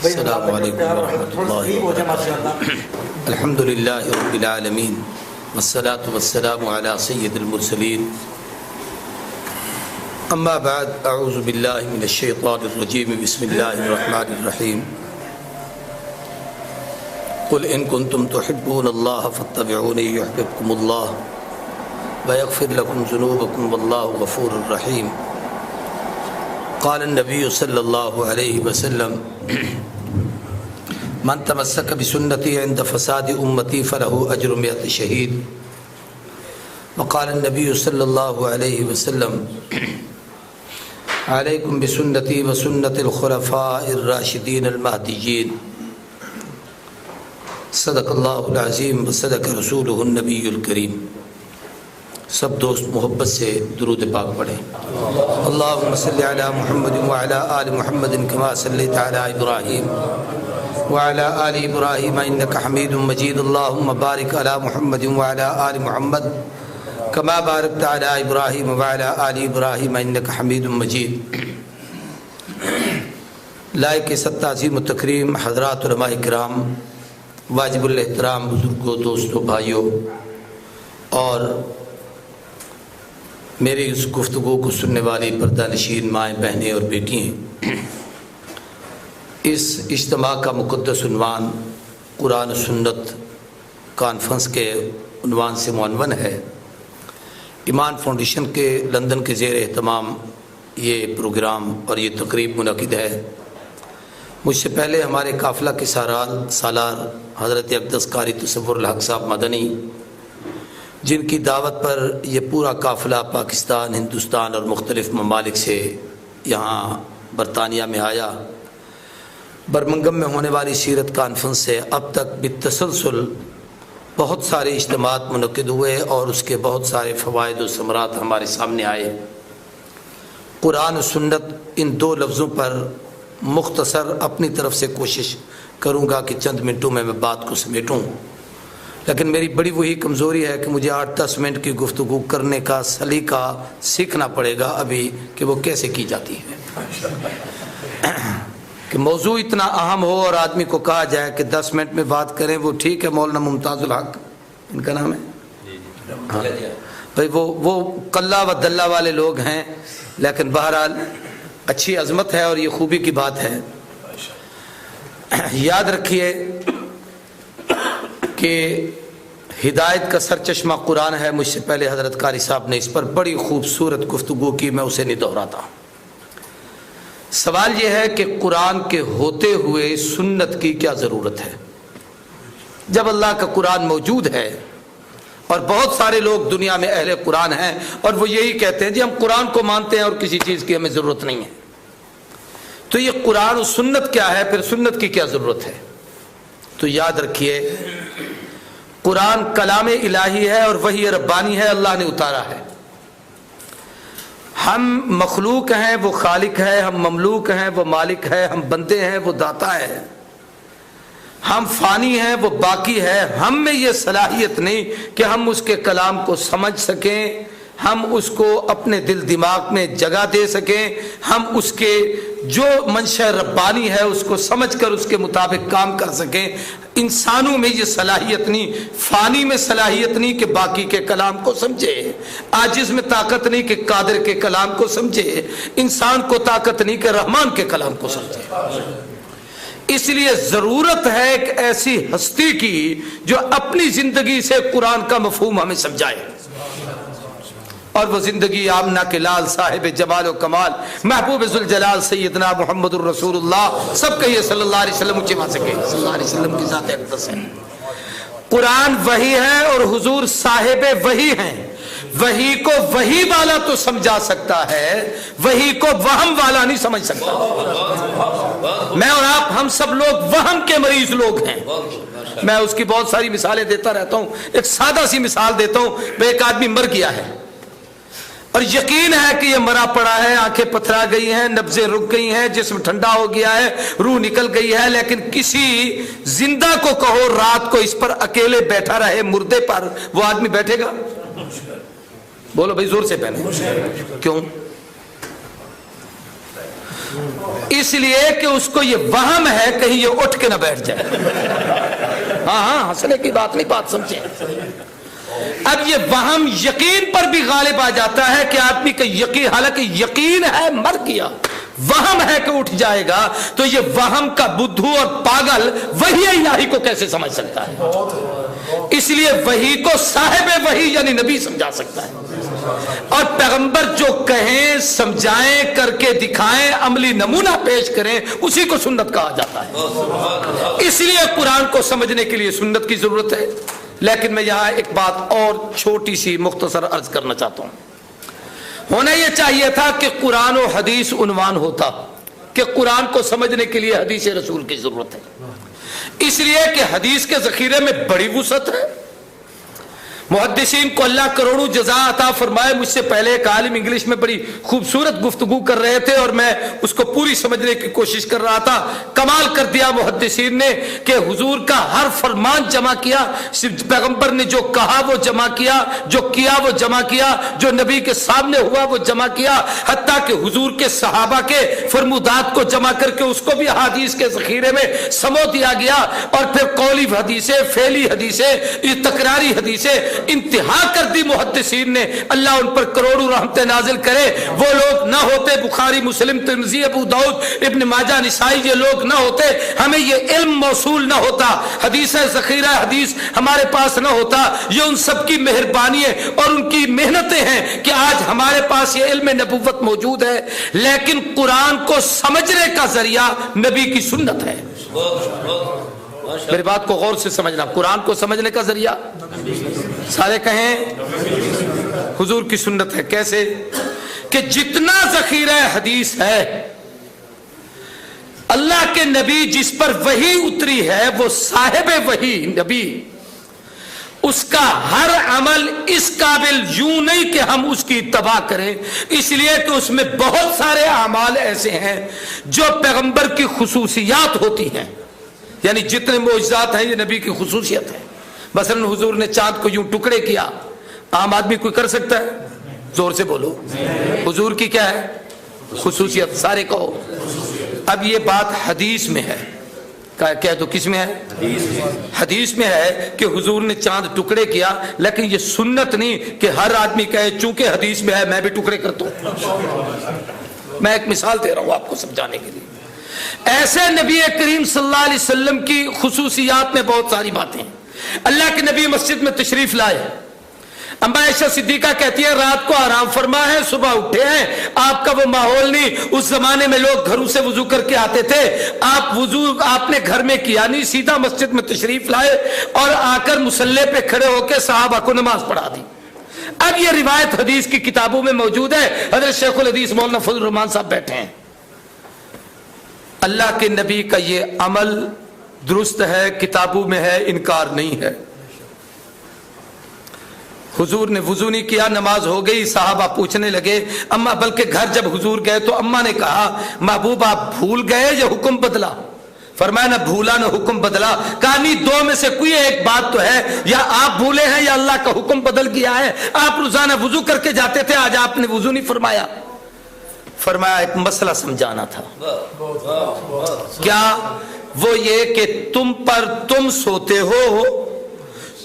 السلام علیکم ورحمۃ اللہ وبرکاتہ۔ الحمد للہ رب العالمین والصلاة والسلام علی سید المرسلین، اما بعد، اعوذ باللہ من الشیطان الرجیم، بسم اللہ الرحمن الرحیم۔ قل ان کنتم تحبون اللہ فاتبعونی یحببکم اللہ ویغفر لکم ذنوبکم واللہ غفور الرحیم۔ قال النبی صلی اللہ علیہ وسلم من تمسک بسنتی عند فساد امتی فلہ اجر 100 شہید۔ وقال النبی صلی اللہ علیہ وسلم علیکم بسنتی وسنت الخلفاء الراشدین المہدیین۔ صدق اللہ العظیم وصدق رسولہ النبی الکریم۔ سب دوست محبت سے درود پاک پڑھیں۔ اللہم صلی علی محمد وعلی آل محمد کما صلیت علی ابراہیم وعلی آل ابراہیم انک حمید مجید۔ اللہم بارک علی محمد وعلی آل محمد کما بارکت علی ابراہیم وعلی آل ابراہیم انک حمید مجید۔ لائق تعظیم و تکریم حضرات علماء کرام، واجب الاحترام بزرگوں، دوستوں، بھائیوں، اور میری اس گفتگو کو سننے والی پردہ نشین مائیں، بہنیں اور بیٹی ہیں، اس اجتماع کا مقدس عنوان قرآن و سنت کانفرنس کے عنوان سے معنون ہے۔ ایمان فاؤنڈیشن کے لندن کے زیر اہتمام یہ پروگرام اور یہ تقریب منعقد ہے۔ مجھ سے پہلے ہمارے قافلہ کے سالار حضرت اقدس قاری تصور الحق صاحب مدنی، جن کی دعوت پر یہ پورا قافلہ پاکستان، ہندوستان اور مختلف ممالک سے یہاں برطانیہ میں آیا، برمنگم میں ہونے والی سیرت کانفرنس سے اب تک بالتسلسل بہت سارے اجتماعات منعقد ہوئے اور اس کے بہت سارے فوائد و ثمرات ہمارے سامنے آئے۔ قرآن و سنت، ان دو لفظوں پر مختصر اپنی طرف سے کوشش کروں گا کہ چند منٹوں میں بات کو سمیٹوں، لیکن میری بڑی وہی کمزوری ہے کہ مجھے 8-10 منٹ کی گفتگو کرنے کا سلیقہ سیکھنا پڑے گا ابھی کہ وہ کیسے کی جاتی ہے، کہ موضوع اتنا اہم ہو اور آدمی کو کہا جائے کہ 10 منٹ میں بات کریں۔ وہ ٹھیک ہے، مولانا ممتاز الحق ان کا نام ہے، ہاں بھائی، وہ قلہ و دلہ والے لوگ ہیں، لیکن بہرحال اچھی عظمت ہے اور یہ خوبی کی بات ہے۔ یاد رکھیے کہ ہدایت کا سرچشمہ قرآن ہے۔ مجھ سے پہلے حضرت قاری صاحب نے اس پر بڑی خوبصورت گفتگو کی، میں اسے نہیں دہراتا۔ سوال یہ ہے کہ قرآن کے ہوتے ہوئے سنت کی کیا ضرورت ہے؟ جب اللہ کا قرآن موجود ہے اور بہت سارے لوگ دنیا میں اہل قرآن ہیں اور وہ یہی کہتے ہیں جی ہم قرآن کو مانتے ہیں اور کسی چیز کی ہمیں ضرورت نہیں ہے، تو یہ قرآن و سنت کیا ہے؟ پھر سنت کی کیا ضرورت ہے؟ تو یاد رکھیے، قرآن کلام الہی ہے اور وحی ربانی ہے، اللہ نے اتارا ہے۔ ہم مخلوق ہیں، وہ خالق ہے، ہم مملوک ہیں، وہ مالک ہے، ہم بندے ہیں، وہ داتا ہے، ہم فانی ہیں، وہ باقی ہے۔ ہم میں یہ صلاحیت نہیں کہ ہم اس کے کلام کو سمجھ سکیں، ہم اس کو اپنے دل دماغ میں جگہ دے سکیں، ہم اس کے جو منشأ ربانی ہے اس کو سمجھ کر اس کے مطابق کام کر سکیں۔ انسانوں میں یہ صلاحیت نہیں، فانی میں صلاحیت نہیں کہ باقی کے کلام کو سمجھے، عاجز میں طاقت نہیں کہ قادر کے کلام کو سمجھے، انسان کو طاقت نہیں کہ رحمان کے کلام کو سمجھے۔ اس لیے ضرورت ہے ایک ایسی ہستی کی جو اپنی زندگی سے قرآن کا مفہوم ہمیں سمجھائے، اور وہ زندگی آمنہ کے لال صاحب جمال و کمال محبوب ذوالجلال سیدنا محمد الرسول اللہ، سب کہیے صلی اللہ علیہ وسلم، اونچے وہاں سے کہیے صلی اللہ علیہ وسلم کی ذات اقدس ہے۔ قرآن وحی ہے اور حضور صاحب وحی ہیں۔ وحی کو وحی والا تو سمجھا سکتا ہے، وحی کو وہم والا نہیں سمجھ سکتا۔ میں اور آپ، ہم سب لوگ وہم کے مریض لوگ ہیں۔ میں اس کی بہت ساری مثالیں دیتا رہتا ہوں، ایک سادہ سی مثال دیتا ہوں۔ ایک آدمی مر گیا ہے اور یقین ہے کہ یہ مرا پڑا ہے، آنکھیں پتھرا گئی ہیں، نبضیں رک گئی ہیں، جسم ٹھنڈا ہو گیا ہے، روح نکل گئی ہے، لیکن کسی زندہ کو کہو رات کو اس پر اکیلے بیٹھا رہے مردے پر، وہ آدمی بیٹھے گا؟ بولو بھائی زور سے پہنے، کیوں؟ اس لیے کہ اس کو یہ وہم ہے کہیں یہ اٹھ کے نہ بیٹھ جائے. ہاں ہنسنے کی بات نہیں، بات سمجھیں. اب یہ وہم یقین پر بھی غالب آ جاتا ہے کہ آدمی کا یقین، حالانکہ یقین ہے مر گیا، وہم ہے کہ اٹھ جائے گا، تو یہ وہم کا بدھو اور پاگل وحی الہی کو کیسے سمجھ سکتا ہے؟ اس لیے وحی کو صاحب وحی یعنی نبی سمجھا سکتا ہے. اور پیغمبر جو کہیں، سمجھائیں، کر کے دکھائیں، عملی نمونہ پیش کریں، اسی کو سنت کہا جاتا ہے. اس لیے قرآن کو سمجھنے کے لیے سنت کی ضرورت ہے. لیکن میں یہاں ایک بات اور چھوٹی سی مختصر عرض کرنا چاہتا ہوں. ہونا یہ چاہیے تھا کہ قرآن و حدیث عنوان ہوتا کہ قرآن کو سمجھنے کے لیے حدیث رسول کی ضرورت ہے. اس لیے کہ حدیث کے ذخیرے میں بڑی وسعت ہے. محدثین کو اللہ کروڑوں جزا عطا فرمائے. مجھ سے پہلے ایک عالم انگلش میں بڑی خوبصورت گفتگو کر رہے تھے اور میں اس کو پوری سمجھنے کی کوشش کر رہا تھا. کمال کر دیا محدثین نے کہ حضور کا ہر فرمان جمع کیا، پیغمبر نے جو کہا وہ جمع کیا، جو کیا وہ جمع کیا، جو نبی کے سامنے ہوا وہ جمع کیا، حتیٰ کہ حضور کے صحابہ کے فرمودات کو جمع کر کے اس کو بھی احادیث کے ذخیرے میں سمو دیا گیا. اور پھر قولی حدیثیں، فعلی حدیثیں، تکراری حدیثیں انتہا کر دی محدثین نے. اللہ ان پر کروڑوں رحمتیں نازل کرے. وہ لوگ نہ ہوتے، بخاری، مسلم، ترمذی، ابو داؤد، ابن ماجہ، نسائی، یہ لوگ نہ ہوتے، ہمیں یہ علم موصول نہ ہوتا، حدیث ذخیرہ حدیث ہمارے پاس نہ ہوتا. یہ ان سب کی مہربانی ہے اور ان کی محنتیں ہیں کہ آج ہمارے پاس یہ علم نبوت موجود ہے. لیکن قرآن کو سمجھنے کا ذریعہ نبی کی سنت ہے. میری بات کو غور سے سمجھنا. قرآن کو سمجھنے کا ذریعہ سارے کہیں حضور کی سنت ہے. کیسے؟ کہ جتنا ذخیرہ حدیث ہے، اللہ کے نبی جس پر وحی اتری ہے وہ صاحب وحی نبی، اس کا ہر عمل اس قابل یوں نہیں کہ ہم اس کی اتباع کریں. اس لیے کہ اس میں بہت سارے اعمال ایسے ہیں جو پیغمبر کی خصوصیات ہوتی ہیں. یعنی جتنے معجزات ہیں یہ نبی کی خصوصیت ہے. مثلا حضور نے چاند کو یوں ٹکڑے کیا، عام آدمی کوئی کر سکتا ہے؟ زور سے بولو. حضور کی کیا ہے خصوصیت؟ سارے کہو. اب یہ بات حدیث میں ہے. کہہ دو کس میں ہے؟ حدیث میں ہے کہ حضور نے چاند ٹکڑے کیا. لیکن یہ سنت نہیں کہ ہر آدمی کہے چونکہ حدیث میں ہے میں بھی ٹکڑے کرتا ہوں. میں ایک مثال دے رہا ہوں آپ کو سمجھانے کے لیے. ایسے نبی کریم صلی اللہ علیہ وسلم کی خصوصیات میں بہت ساری باتیں ہیں. اللہ کے نبی مسجد میں تشریف لائے. اما عائشہ صدیقہ کہتی ہے رات کو آرام فرما ہے، صبح اٹھے ہیں. آپ کا وہ ماحول نہیں. اس زمانے میں لوگ گھروں سے وضو کر کے آتے تھے. آپ وضو آپ نے گھر میں کیا نہیں، سیدھا مسجد میں تشریف لائے اور آ کر مصلی پہ کھڑے ہو کے صحابہ کو نماز پڑھا دی. اب یہ روایت حدیث کی کتابوں میں موجود ہے. حضرت شیخ الحدیث مولانا فضل الرحمان صاحب بیٹھے ہیں. اللہ کے نبی کا یہ عمل درست ہے، کتابوں میں ہے، انکار نہیں ہے. حضور نے وضو نہیں کیا، نماز ہو گئی. صحابہ پوچھنے لگے اما، بلکہ گھر جب حضور گئے تو اما نے کہا محبوب آپ بھول گئے یا حکم بدلا؟ فرمایا نہ بھولا نہ حکم بدلا. کہا نہیں، دو میں سے کوئی ایک بات تو ہے، یا آپ بھولے ہیں یا اللہ کا حکم بدل گیا ہے. آپ روزانہ وضو کر کے جاتے تھے، آج آپ نے وضو نہیں فرمایا. فرمایا ایک مسئلہ سمجھانا تھا. کیا؟ وہ یہ کہ تم سوتے ہو،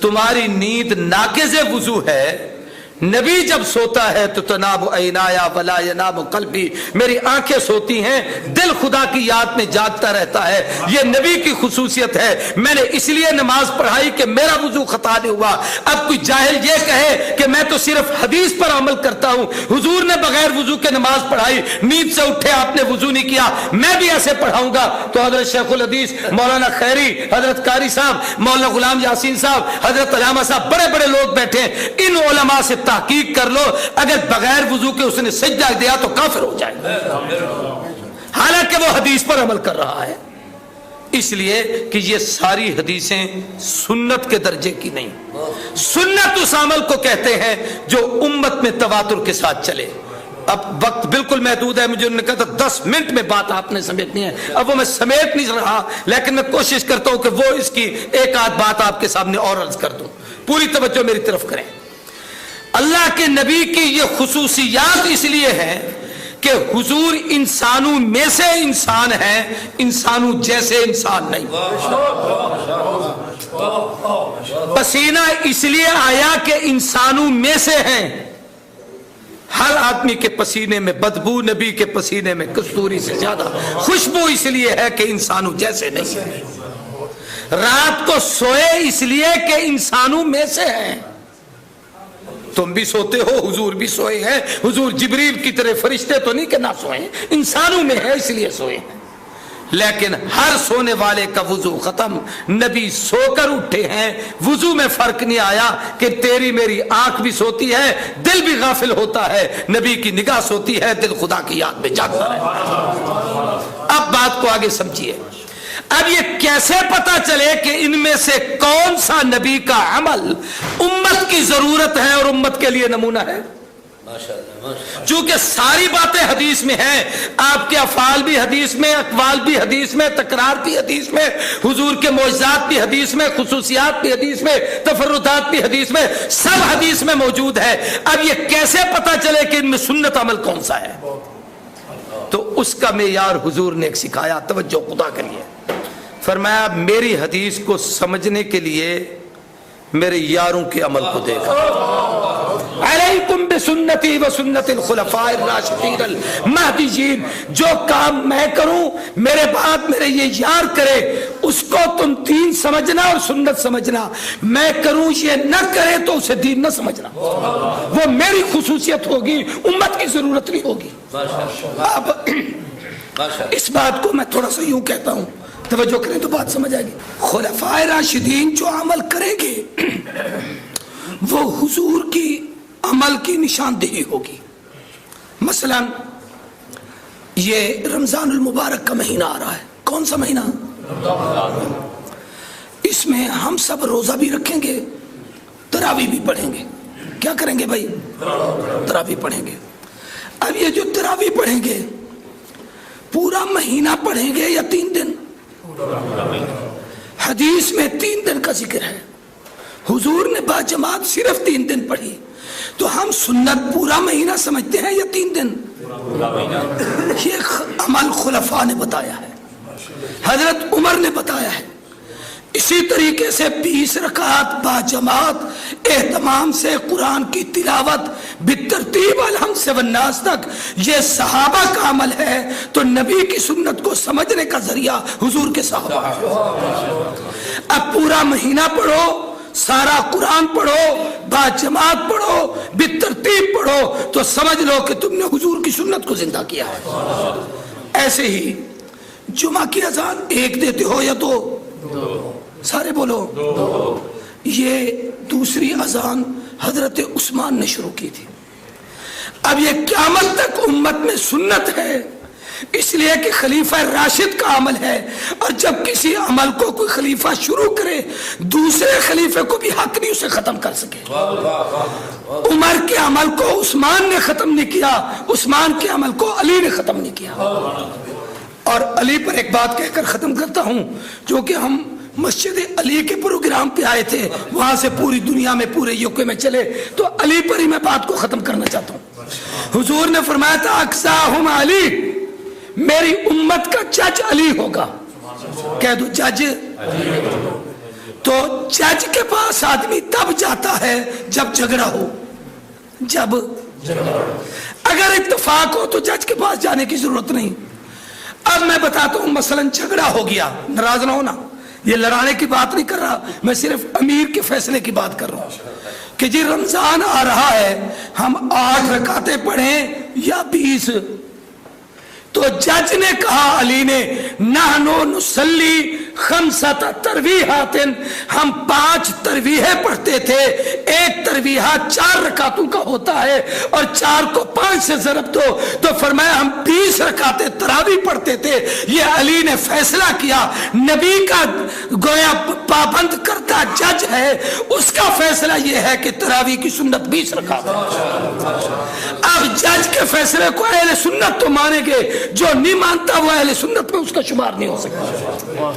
تمہاری نیند ناقض وضو ہے. نبی جب سوتا ہے تو تناب عینایا ولا ینام قلبی، میری آنکھیں سوتی ہیں، دل خدا کی یاد میں جاگتا رہتا ہے. یہ نبی کی خصوصیت ہے. میں نے اس لیے نماز پڑھائی کہ میرا وضو خطا نہیں ہوا. اب کوئی جاہل یہ کہے کہ میں تو صرف حدیث پر عمل کرتا ہوں، حضور نے بغیر وضو کے نماز پڑھائی، نیند سے اٹھے آپ نے وضو نہیں کیا، میں بھی ایسے پڑھاؤں گا. تو حضرت شیخ الحدیث مولانا خیری، حضرت قاری صاحب، مولانا غلام یاسین صاحب، حضرت علامہ صاحب، بڑے بڑے لوگ بیٹھے ہیں. ان علماء سے تحقیق کر لو، اگر بغیر وضو کے اس نے سجدہ دیا تو کافر ہو جائے گا، حالانکہ وہ حدیث پر عمل کر رہا ہے. اس لیے کہ یہ ساری حدیثیں سنت کے درجے کی نہیں. سنت اس عمل کو کہتے ہیں جو امت میں تواتر کے ساتھ چلے. اب وقت بالکل محدود ہے، مجھے انہوں نے کہا تھا 10 منٹ میں بات آپ نے سمیٹنی ہے. اب وہ میں سمیٹ نہیں رہا، لیکن میں کوشش کرتا ہوں کہ وہ اس کی ایک آدھ بات آپ کے سامنے اور عرض کر دوں. پوری توجہ میری طرف کریں. اللہ کے نبی کی یہ خصوصیات اس لیے ہیں کہ حضور انسانوں میں سے انسان ہے، انسانوں جیسے انسان نہیں۔ پسینہ اس لیے آیا کہ انسانوں میں سے ہیں، ہر آدمی کے پسینے میں بدبو، نبی کے پسینے میں کستوری سے زیادہ خوشبو اس لیے ہے کہ انسانوں جیسے نہیں۔ رات کو سوئے اس لیے کہ انسانوں میں سے ہیں، تم بھی سوتے ہو، حضور بھی سوئے ہیں، حضور جبریل کی طرح فرشتے تو نہیں کہ نہ سوئے، انسانوں میں ہے اس لیے سوئے ہیں۔ لیکن ہر سونے والے کا وضو ختم، نبی سو کر اٹھے ہیں، وضو میں فرق نہیں آیا کہ تیری میری آنکھ بھی سوتی ہے، دل بھی غافل ہوتا ہے، نبی کی نگاہ سوتی ہے، دل خدا کی یاد میں جاگتا ہے۔ اب بات کو آگے سمجھیے، اب یہ کیسے پتا چلے کہ ان میں سے کون سا نبی کا عمل امت کی ضرورت ہے اور امت کے لیے نمونہ ہے؟ چونکہ ساری باتیں حدیث میں ہیں، آپ کے افعال بھی حدیث میں، اقوال بھی حدیث میں، تکرار بھی حدیث میں، حضور کے معجزات بھی حدیث میں، خصوصیات بھی حدیث میں، تفردات بھی حدیث میں، سب حدیث میں موجود ہے۔ اب یہ کیسے پتا چلے کہ ان میں سنت عمل کون سا ہے؟ تو اس کا معیار حضور نے ایک سکھایا، توجہ خدا کریے، فرمایا میری حدیث کو سمجھنے کے لیے میرے یاروں کے عمل کو دیکھا، علیکم بسنتی و سنت الخلفاء الراشدین المہدیین، جو کام میں کروں میرے بعد میرے یہ یار کرے اس کو تم دین سمجھنا اور سنت سمجھنا، میں کروں یہ نہ کرے تو اسے دین نہ سمجھنا، وہ میری خصوصیت ہوگی، امت کی ضرورت نہیں ہوگی۔ اب اس بات کو میں تھوڑا سا یوں کہتا ہوں، توجہ کریں تو بات سمجھ آئے گی۔ خلفاء راشدین جو عمل کریں گے وہ حضور کی عمل کی نشاندہی ہوگی۔ مثلا یہ رمضان المبارک کا مہینہ آ رہا ہے، کون سا مہینہ؟ اس میں ہم سب روزہ بھی رکھیں گے، تراویح بھی پڑھیں گے۔ کیا کریں گے بھائی؟ تراویح پڑھیں گے۔ اب یہ جو تراویح پڑھیں گے پورا مہینہ پڑھیں گے یا 3 دن؟ حدیث میں 3 دن کا ذکر ہے، حضور نے باجماعت صرف 3 دن پڑھی، تو ہم سنت پورا مہینہ سمجھتے ہیں یا 3 دن؟ یہ عمل خلفاء نے بتایا ہے، حضرت عمر نے بتایا ہے۔ اسی طریقے سے 20 رکعت باجماعت اہتمام سے قرآن کی تلاوت بالترتیب الحمد سے والناس تک، یہ صحابہ کا عمل ہے، تو نبی کی سنت کو سمجھنے کا ذریعہ حضور کے صحابہ۔ اب پورا مہینہ پڑھو، سارا قرآن پڑھو، باجماعت پڑھو، بالترتیب پڑھو، تو سمجھ لو کہ تم نے حضور کی سنت کو زندہ کیا ہے۔ ایسے ہی جمعہ کی اذان 1 دیتے ہو یا 2؟ سارے بولو۔ یہ دوسری اذان حضرت عثمان نے شروع کی تھی۔ اب یہ قیامت تک امت میں سنت ہے، اس لیے کہ خلیفہ راشد کا عمل ہے، اور جب کسی عمل کو کوئی خلیفہ شروع کرے دوسرے خلیفے کو بھی حق نہیں اسے ختم کر سکے۔ عمر کے عمل کو عثمان نے ختم نہیں کیا، عثمان کے عمل کو علی نے ختم نہیں کیا۔ اور علی پر ایک بات کہہ کر ختم کرتا ہوں، جو کہ ہم مسجد علی کے پروگرام پہ آئے تھے، وہاں سے پوری دنیا میں پورے یوکے میں چلے، تو علی پر ہی میں بات کو ختم کرنا چاہتا ہوں۔ حضور نے فرمایا تھا اقصاہم علی، میری امت کا جج علی ہوگا۔ کہہ دو جج۔ تو جج کے پاس آدمی تب جاتا ہے جب جھگڑا ہو، جب اگر اتفاق ہو تو جج کے پاس جانے کی ضرورت نہیں۔ اب میں بتاتا ہوں، مثلا جھگڑا ہو گیا، ناراض نہ ہونا، یہ لڑانے کی بات نہیں کر رہا، میں صرف امیر کے فیصلے کی بات کر رہا ہوں کہ جی رمضان آ رہا ہے، ہم 8 رکعتیں پڑھیں یا 20؟ تو جج نے کہا علی نے، نحنو نصلی 5 تراویحات، ہم 5 تراویحیں پڑھتے تھے، ایک تراویح 4 رکعتوں کا ہوتا ہے، اور 4 کو 5 سے ضرب دو، تو فرمایا ہم 20 رکعتیں تراویح پڑھتے تھے۔ یہ علی نے فیصلہ کیا، نبی کا گویا پابند کردہ جج ہے، اس کا فیصلہ یہ ہے کہ تراویح کی سنت 20 رکعت۔ اب جج کے فیصلے کو اہل سنت تو مانیں گے، جو نہیں مانتا وہ اہل سنت میں اس کا شمار نہیں ہو سکتا۔